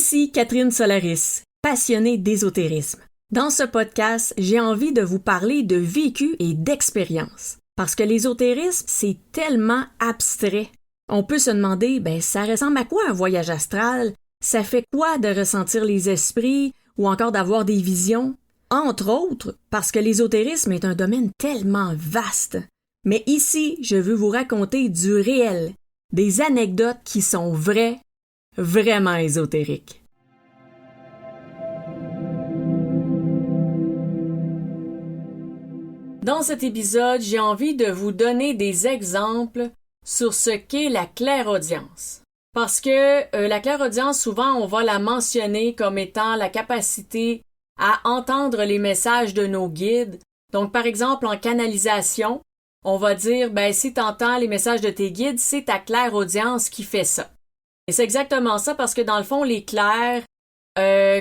Ici Catherine Solaris, passionnée d'ésotérisme. Dans ce podcast, j'ai envie de vous parler de vécu et d'expérience. Parce que l'ésotérisme, c'est tellement abstrait. On peut se demander, ça ressemble à quoi un voyage astral? Ça fait quoi de ressentir les esprits ou encore d'avoir des visions? Entre autres, parce que l'ésotérisme est un domaine tellement vaste. Mais ici, je veux vous raconter du réel, des anecdotes qui sont vraies, vraiment ésotériques. Dans cet épisode, j'ai envie de vous donner des exemples sur ce qu'est la clairaudience. Parce que la clairaudience, souvent, on va la mentionner comme étant la capacité à entendre les messages de nos guides. Donc, par exemple, en canalisation, on va dire, si tu entends les messages de tes guides, c'est ta clairaudience qui fait ça. Et c'est exactement ça parce que, dans le fond, les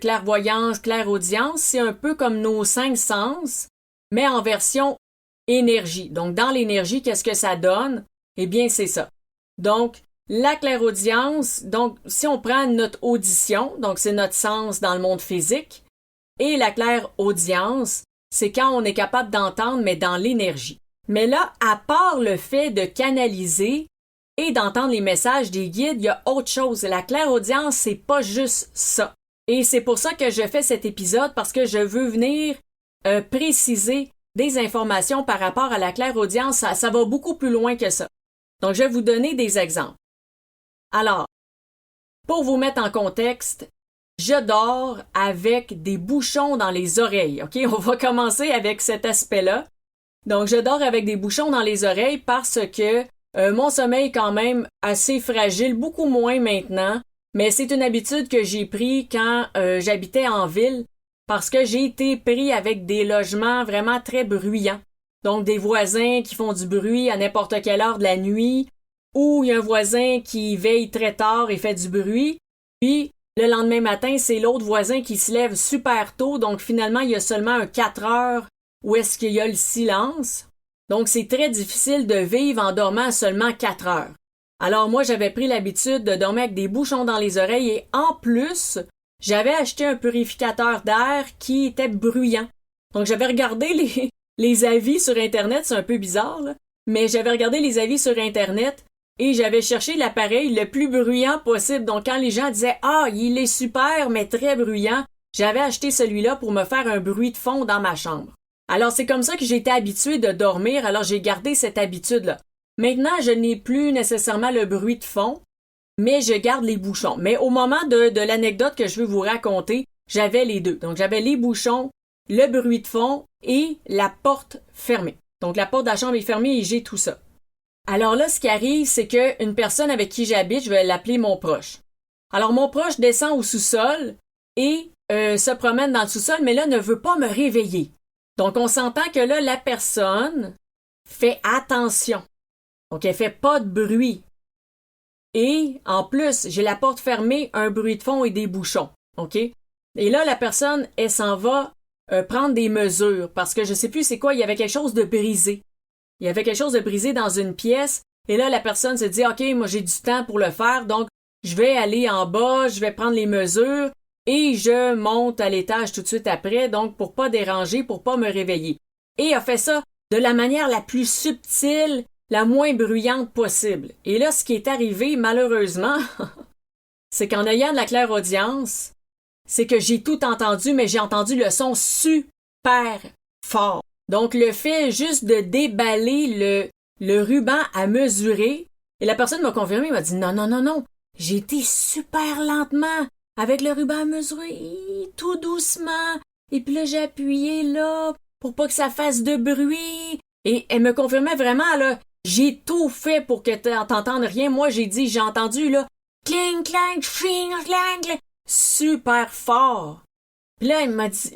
clairvoyance, clairaudience, c'est un peu comme nos 5 sens, mais en version énergie. Donc, dans l'énergie, qu'est-ce que ça donne? Eh bien, c'est ça. Donc, la clairaudience, donc, si on prend notre audition, donc c'est notre sens dans le monde physique, et la clairaudience, c'est quand on est capable d'entendre, mais dans l'énergie. Mais là, à part le fait de canaliser et d'entendre les messages des guides, il y a autre chose. La clairaudience, c'est pas juste ça. Et c'est pour ça que je fais cet épisode, parce que je veux venir préciser des informations par rapport à la clairaudience. Ça va beaucoup plus loin que ça. Donc, je vais vous donner des exemples. Alors, pour vous mettre en contexte, je dors avec des bouchons dans les oreilles. OK? On va commencer avec cet aspect-là. Donc, je dors avec des bouchons dans les oreilles parce que mon sommeil est quand même assez fragile, beaucoup moins maintenant, mais c'est une habitude que j'ai pris quand j'habitais en ville parce que j'ai été pris avec des logements vraiment très bruyants. Donc, des voisins qui font du bruit à n'importe quelle heure de la nuit, ou il y a un voisin qui veille très tard et fait du bruit, puis le lendemain matin, c'est l'autre voisin qui se lève super tôt, donc finalement, il y a seulement un 4 heures où est-ce qu'il y a le silence. Donc, c'est très difficile de vivre en dormant seulement 4 heures. Alors moi, j'avais pris l'habitude de dormir avec des bouchons dans les oreilles et en plus, j'avais acheté un purificateur d'air qui était bruyant. Donc, j'avais regardé les avis sur Internet, c'est un peu bizarre, là, mais j'avais regardé les avis sur Internet et j'avais cherché l'appareil le plus bruyant possible. Donc, quand les gens disaient « Ah, il est super, mais très bruyant », j'avais acheté celui-là pour me faire un bruit de fond dans ma chambre. Alors, c'est comme ça que j'ai été habituée de dormir, alors j'ai gardé cette habitude-là. Maintenant, je n'ai plus nécessairement le bruit de fond, mais je garde les bouchons. Mais au moment de l'anecdote que je veux vous raconter, j'avais les deux. Donc, j'avais les bouchons, le bruit de fond et la porte fermée. Donc, la porte de la chambre est fermée et j'ai tout ça. Alors là, ce qui arrive, c'est qu'une personne avec qui j'habite, je vais l'appeler mon proche. Alors, mon proche descend au sous-sol et se promène dans le sous-sol, mais là, ne veut pas me réveiller. Donc, on s'entend que là, la personne fait attention. Donc, elle fait pas de bruit. Et, en plus, j'ai la porte fermée, un bruit de fond et des bouchons. OK? Et là, la personne, elle s'en va prendre des mesures parce que je sais plus c'est quoi, il y avait quelque chose de brisé. Il y avait quelque chose de brisé dans une pièce. Et là, la personne se dit, OK, moi, j'ai du temps pour le faire, donc je vais aller en bas, je vais prendre les mesures et je monte à l'étage tout de suite après, donc pour pas déranger, pour pas me réveiller. Et elle a fait ça de la manière la plus subtile, la moins bruyante possible. Et là, ce qui est arrivé, malheureusement, c'est qu'en ayant de la clairaudience, c'est que j'ai tout entendu, mais j'ai entendu le son super fort. Donc, le fait juste de déballer le ruban à mesurer, et la personne m'a confirmé, m'a dit non, j'ai été super lentement avec le ruban à mesurer, tout doucement, et puis là, j'ai appuyé là pour pas que ça fasse de bruit, et elle me confirmait vraiment, là, j'ai tout fait pour que t'entendes rien. Moi, j'ai dit, j'ai entendu, là, cling, clang, ching, clang, clang, super fort. Puis là,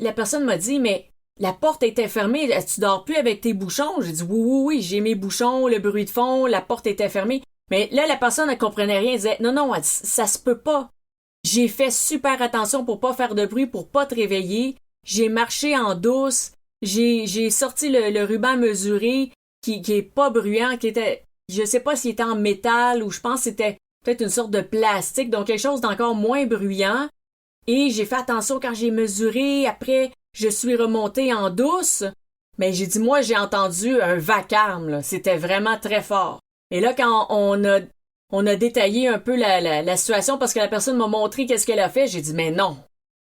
la personne m'a dit, mais la porte était fermée, tu dors plus avec tes bouchons? J'ai dit, oui, j'ai mes bouchons, le bruit de fond, la porte était fermée. Mais là, la personne ne comprenait rien, elle disait, non, ça se peut pas. J'ai fait super attention pour pas faire de bruit, pour pas te réveiller. J'ai marché en douce, j'ai sorti le ruban mesuré, qui est pas bruyant, qui était, je sais pas s'il était en métal ou je pense que c'était peut-être une sorte de plastique, donc quelque chose d'encore moins bruyant. Et j'ai fait attention quand j'ai mesuré. Après, je suis remontée en douce. Mais j'ai dit, moi, j'ai entendu un vacarme, là. C'était vraiment très fort. Et là, quand on a détaillé un peu la situation parce que la personne m'a montré qu'est-ce qu'elle a fait, j'ai dit, mais non,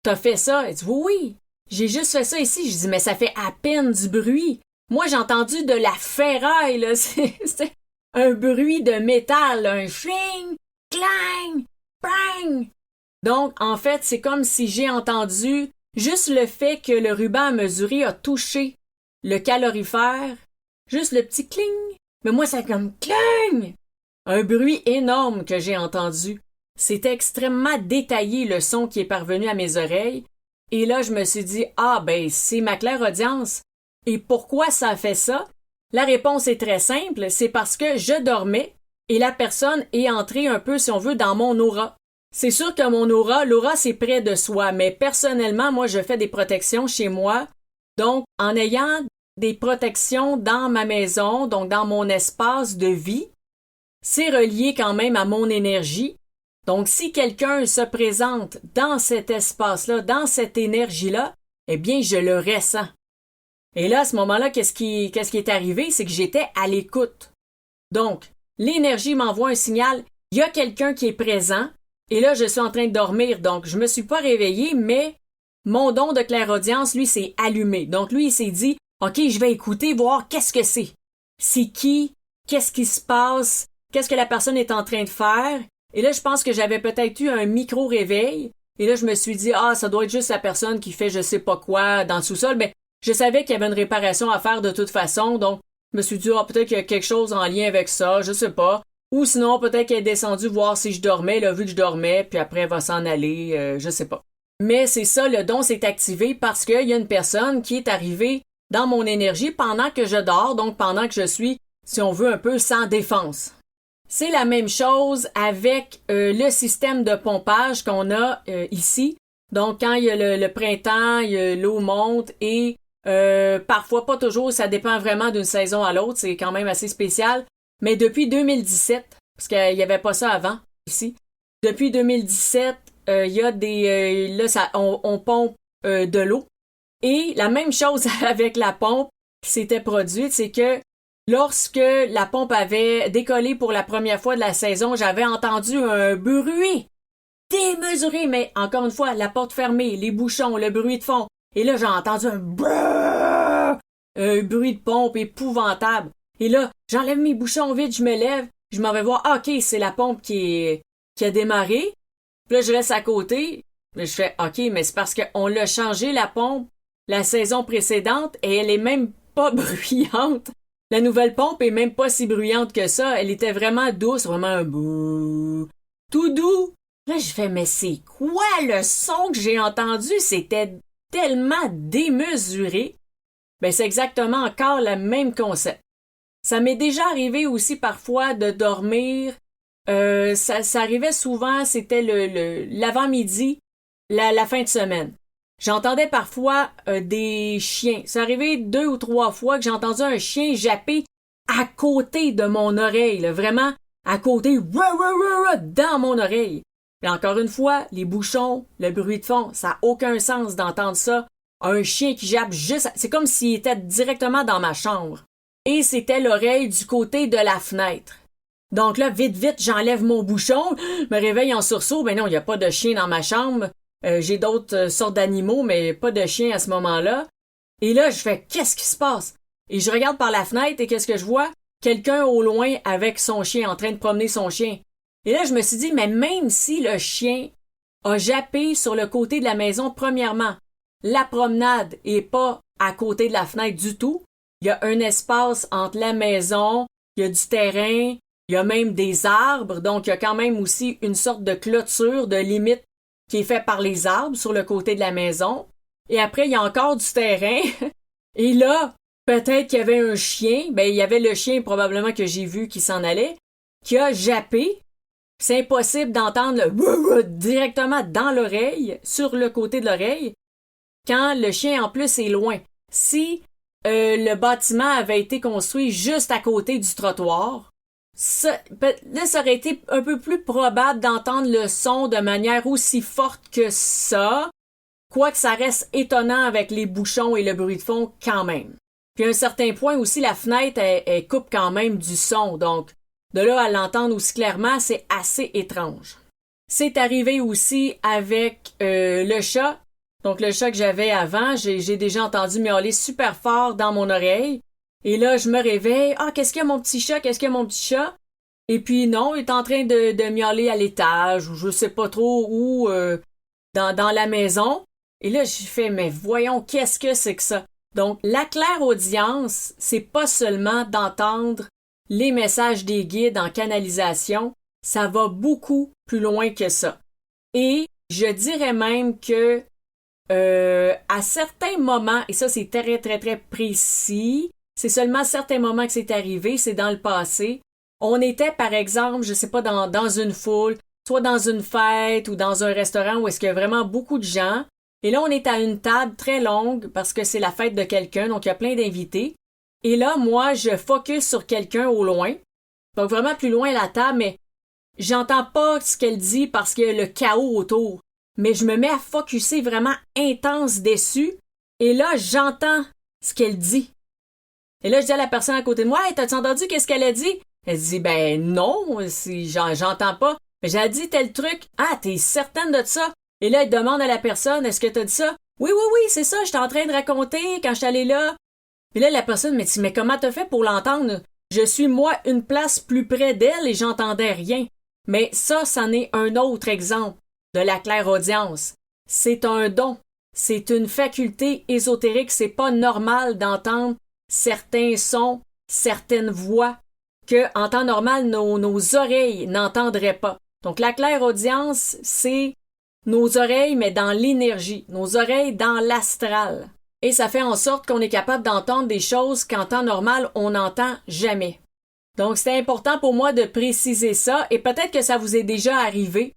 t'as fait ça? Elle dit, oui, oui, j'ai juste fait ça ici. J'ai dit, mais ça fait à peine du bruit. Moi, j'ai entendu de la ferraille, là. C'était un bruit de métal, un chling, clang, bang. Donc, en fait, c'est comme si j'ai entendu juste le fait que le ruban à mesurer a touché le calorifère, juste le petit cling. Mais moi, c'est comme cling! Un bruit énorme que j'ai entendu. C'était extrêmement détaillé le son qui est parvenu à mes oreilles. Et là, je me suis dit, ah ben, c'est ma clairaudience. Et pourquoi ça a fait ça? La réponse est très simple, c'est parce que je dormais et la personne est entrée un peu, si on veut, dans mon aura. C'est sûr que l'aura c'est près de soi, mais personnellement, moi, je fais des protections chez moi. Donc, en ayant des protections dans ma maison, donc dans mon espace de vie, c'est relié quand même à mon énergie. Donc, si quelqu'un se présente dans cet espace-là, dans cette énergie-là, eh bien, je le ressens. Et là, à ce moment-là, qu'est-ce qui est arrivé? C'est que j'étais à l'écoute. Donc, l'énergie m'envoie un signal, il y a quelqu'un qui est présent, et là, je suis en train de dormir, donc je me suis pas réveillée, mais mon don de clairaudience, lui, s'est allumé. Donc, lui, il s'est dit, OK, je vais écouter, voir qu'est-ce que c'est. C'est qui? Qu'est-ce qui se passe? Qu'est-ce que la personne est en train de faire? Et là, je pense que j'avais peut-être eu un micro-réveil. Et là, je me suis dit, ah, ça doit être juste la personne qui fait je sais pas quoi dans le sous-sol. Mais je savais qu'il y avait une réparation à faire de toute façon. Donc, je me suis dit, ah, peut-être qu'il y a quelque chose en lien avec ça, je sais pas. Ou sinon, peut-être qu'elle est descendue voir si je dormais, elle a vu que je dormais, puis après, elle va s'en aller, je sais pas. Mais c'est ça, le don s'est activé parce qu'il y a une personne qui est arrivée dans mon énergie pendant que je dors, donc pendant que je suis, si on veut, un peu sans défense. C'est la même chose avec le système de pompage qu'on a ici. Donc, quand il y a le printemps, l'eau monte et parfois, pas toujours, ça dépend vraiment d'une saison à l'autre, c'est quand même assez spécial. Mais depuis 2017, parce qu'il n'y avait pas ça avant ici, depuis 2017, il y a des... là, on pompe de l'eau. Et la même chose avec la pompe qui s'était produite, c'est que lorsque la pompe avait décollé pour la première fois de la saison, j'avais entendu un bruit démesuré, mais encore une fois, la porte fermée, les bouchons, le bruit de fond. Et là, j'ai entendu un bruit de pompe épouvantable. Et là, j'enlève mes bouchons vite, je me lève, je m'en vais voir, OK, c'est la pompe qui a démarré. Puis là, je reste à côté. Puis je fais, OK, mais c'est parce qu'on l'a changé, la pompe, la saison précédente, et elle est même pas bruyante. La nouvelle pompe est même pas si bruyante que ça. Elle était vraiment douce, vraiment un bouh, tout doux. Là, je fais, mais c'est quoi le son que j'ai entendu? C'était tellement démesuré. Ben, c'est exactement encore le même concept. Ça m'est déjà arrivé aussi parfois de dormir. Ça arrivait souvent, c'était l'avant-midi, la fin de semaine. J'entendais parfois des chiens. C'est arrivé 2 ou 3 fois que j'ai entendu un chien japper à côté de mon oreille, là, vraiment à côté, dans mon oreille. Et encore une fois, les bouchons, le bruit de fond, ça n'a aucun sens d'entendre ça. Un chien qui jappe juste, c'est comme s'il était directement dans ma chambre. Et c'était l'oreille du côté de la fenêtre. Donc là, vite, j'enlève mon bouchon, me réveille en sursaut. Ben non, il n'y a pas de chien dans ma chambre. J'ai d'autres sortes d'animaux, mais pas de chien à ce moment-là. Et là, je fais, qu'est-ce qui se passe? Et je regarde par la fenêtre et qu'est-ce que je vois? Quelqu'un au loin avec son chien, en train de promener son chien. Et là, je me suis dit, mais même si le chien a jappé sur le côté de la maison, premièrement, la promenade est pas à côté de la fenêtre du tout. Il y a un espace entre la maison, il y a du terrain, il y a même des arbres, donc il y a quand même aussi une sorte de clôture, de limite qui est faite par les arbres sur le côté de la maison. Et après, il y a encore du terrain. Et là, peut-être qu'il y avait un chien, ben il y avait le chien probablement que j'ai vu qui s'en allait, qui a jappé. C'est impossible d'entendre le directement dans l'oreille, sur le côté de l'oreille, quand le chien en plus est loin. Si le bâtiment avait été construit juste à côté du trottoir, là, ça aurait été un peu plus probable d'entendre le son de manière aussi forte que ça, quoique ça reste étonnant avec les bouchons et le bruit de fond quand même. Puis à un certain point aussi, la fenêtre, elle coupe quand même du son, donc de là à l'entendre aussi clairement, c'est assez étrange. C'est arrivé aussi avec le chat. Donc le chat que j'avais avant, j'ai déjà entendu miauler super fort dans mon oreille. Et là, je me réveille. Ah, qu'est-ce qu'il y a mon petit chat? Qu'est-ce qu'il y a mon petit chat? Et puis non, il est en train de miauler à l'étage ou je sais pas trop où dans la maison. Et là, j'ai fait, mais voyons, qu'est-ce que c'est que ça? Donc, la clairaudience, c'est pas seulement d'entendre les messages des guides en canalisation, ça va beaucoup plus loin que ça. Et je dirais même que à certains moments, et ça c'est très très très précis, c'est seulement à certains moments que c'est arrivé, c'est dans le passé. On était par exemple, je sais pas, dans une foule, soit dans une fête ou dans un restaurant où est-ce qu'il y a vraiment beaucoup de gens. Et là, on est à une table très longue parce que c'est la fête de quelqu'un, donc il y a plein d'invités. Et là, moi, je focus sur quelqu'un au loin. Donc vraiment plus loin la table, mais j'entends pas ce qu'elle dit parce qu'il y a le chaos autour. Mais je me mets à focusser vraiment intense dessus. Et là, j'entends ce qu'elle dit. Et là, je dis à la personne à côté de moi, « Hey, t'as-tu entendu qu'est-ce qu'elle a dit? » Elle dit, « Ben non, j'entends pas. » Mais j'ai dit tel truc. « Ah, t'es certaine de ça? » Et là, elle demande à la personne, « Est-ce que t'as dit ça? » « Oui, oui, oui, c'est ça, j'étais en train de raconter quand je suis allée là. » Et là, la personne me dit, « Mais comment t'as fait pour l'entendre? Je suis, moi, une place plus près d'elle et j'entendais rien. » Mais ça, c'en est un autre exemple de la clairaudience. C'est un don. C'est une faculté ésotérique. C'est pas normal d'entendre certains sons, certaines voix que, en temps normal, nos oreilles n'entendraient pas. Donc, la clairaudience, c'est nos oreilles, mais dans l'énergie. Nos oreilles dans l'astral. Et ça fait en sorte qu'on est capable d'entendre des choses qu'en temps normal, on n'entend jamais. Donc, c'était important pour moi de préciser ça, et peut-être que ça vous est déjà arrivé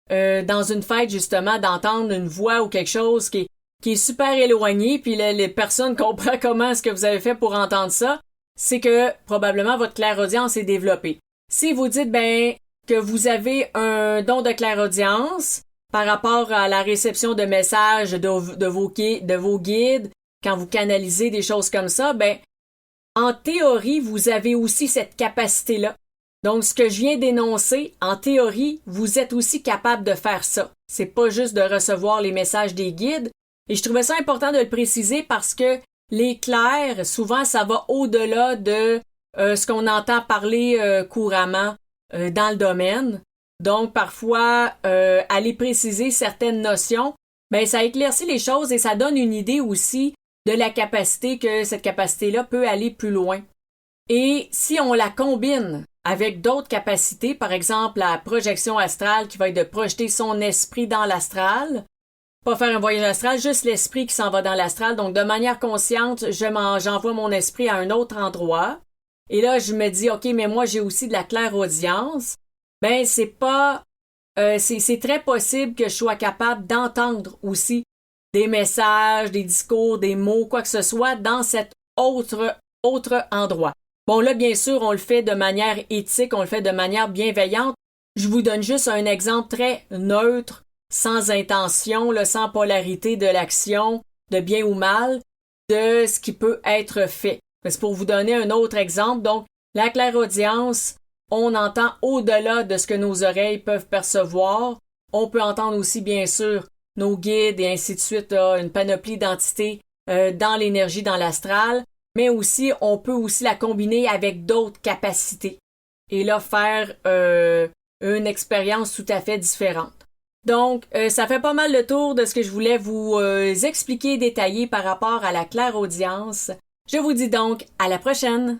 dans une fête, justement, d'entendre une voix ou quelque chose qui est super éloigné, puis les personnes comprennent comment est-ce que vous avez fait pour entendre ça, c'est que probablement votre clairaudience est développée. Si vous dites, que vous avez un don de clairaudience par rapport à la réception de messages de vos guides, quand vous canalisez des choses comme ça, en théorie, vous avez aussi cette capacité-là. Donc, ce que je viens d'énoncer, en théorie, vous êtes aussi capable de faire ça. C'est pas juste de recevoir les messages des guides. Et je trouvais ça important de le préciser parce que les clairs, souvent, ça va au-delà de ce qu'on entend parler couramment dans le domaine. Donc, parfois, aller préciser certaines notions, ça éclaircit les choses et ça donne une idée aussi de la capacité que cette capacité-là peut aller plus loin. Et si on la combine avec d'autres capacités, par exemple la projection astrale qui va être de projeter son esprit dans l'astral, pas faire un voyage astral, juste l'esprit qui s'en va dans l'astral, donc de manière consciente, j'envoie mon esprit à un autre endroit, et là je me dis, ok, mais moi j'ai aussi de la clairaudience, c'est très possible que je sois capable d'entendre aussi des messages, des discours, des mots, quoi que ce soit, dans cet autre endroit. Bon, là, bien sûr, on le fait de manière éthique, on le fait de manière bienveillante. Je vous donne juste un exemple très neutre, sans intention, sans polarité de l'action, de bien ou mal, de ce qui peut être fait. C'est pour vous donner un autre exemple. Donc, la clairaudience, on entend au-delà de ce que nos oreilles peuvent percevoir. On peut entendre aussi, bien sûr, nos guides et ainsi de suite, une panoplie d'entités dans l'énergie, dans l'astral, mais aussi, on peut aussi la combiner avec d'autres capacités et là, faire une expérience tout à fait différente. Donc, ça fait pas mal le tour de ce que je voulais vous expliquer, détailler par rapport à la clairaudience. Je vous dis donc à la prochaine!